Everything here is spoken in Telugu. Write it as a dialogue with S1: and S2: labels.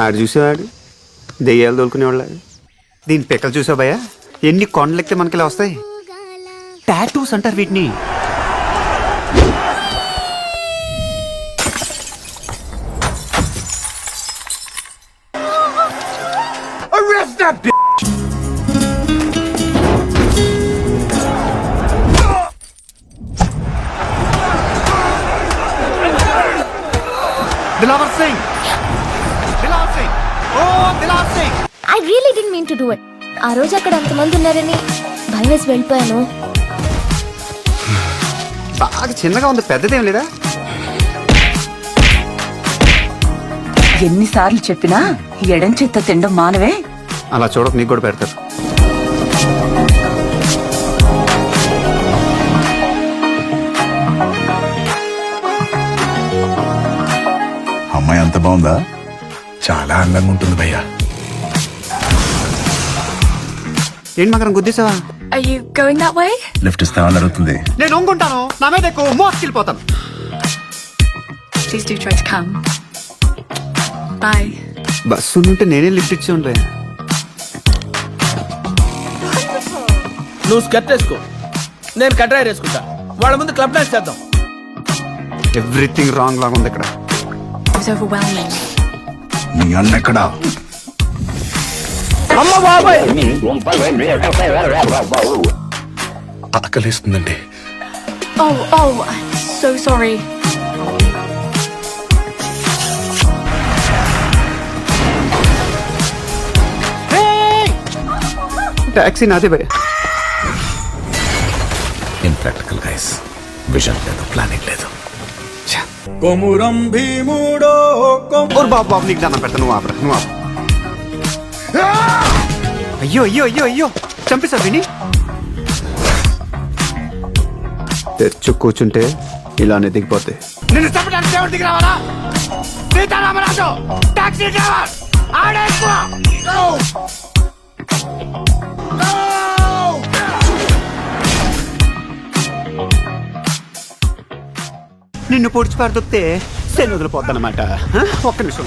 S1: ఆడు చూసేవాడు దెయ్యాలు తోలుకునేవాళ్ళ. దీని పిక్కలు చూసావు భయ్యా, ఎన్ని కొండలెక్కితే మనకి ఇలా వస్తాయి. టాటూస్ అంటారు వీటిని.
S2: Arrest that bitch!
S1: Dilawar Singh! Dilawar Singh! Oh, Dilawar Singh!
S3: I really didn't mean to do it. ఆ రోజు అక్కడ అంతమంది ఉన్నారని భయం వేసి వెళ్ళిపోయాను.
S1: బాగా చిన్నగా ఉంది, పెద్దదేం లేదా?
S4: ఎన్నిసార్లు చెప్పినా ఎడం చేత్తో తినడం మానవే.
S1: అలా చూడక నీకు కూడా పెడతారు.
S5: అమ్మాయి అంత బాగుందా?
S2: చాలా అందంగా ఉంటుంది భయ్యా.
S1: ఏంటి మకరం గుద్దేసావా?
S6: Are you going that way?
S5: Lift ఇస్తామని అడుగుతుంది.
S1: నేను ఒంగుంటాను, నా మీద ఎక్కువ మోసుకెళ్ళిపోతాను.
S6: Please do try to come. Bye.
S1: Bus ఉంటే నేనే లిఫ్ట్ ఇచ్చి ఉండే.
S7: నువ్వు స్కర్ట్ వేసుకో, నేను కట్రాయర్ వేసుకుంటా. వాళ్ళ ముందు క్లబ్ డాన్స్ చేద్దాం.
S1: ఎవ్రీథింగ్ రాంగ్ లాగా ఉంది ఇక్కడ.
S6: It was overwhelming.
S5: మీ అన్న ఎక్కడా?
S7: అమ్మ బాబాయ్,
S2: ఆకలిస్తుందండి.
S6: Oh, I'm so sorry.
S1: Taxi నాదే భయ్యా.
S2: ఇంప్రాక్టికల్ గైస్, విజన్ లేదు, ప్లానింగ్ లేదు.
S7: కొమురం భీముడో
S1: ఓర్ బాబు బాబు, నీకు దండం పెడతా, నువ్వు ఆపరా, నువ్వు ఆపు. అయ్యో అయ్యో అయ్యో అయ్యో, చంపేశా విని. తెచ్చు కూర్చుంటే ఇలానే దిగిపోతే. నిన్ను చంపడానికి దేవుడు దిగి రావాలా? సీతారామరాజు టాక్సీ డ్రైవర్ ఆడే ఎక్కువ. నిన్ను పొడిచి పారదొప్తే శని వదిలిపోద్దన్నమాట. ఒక్క నిమిషం.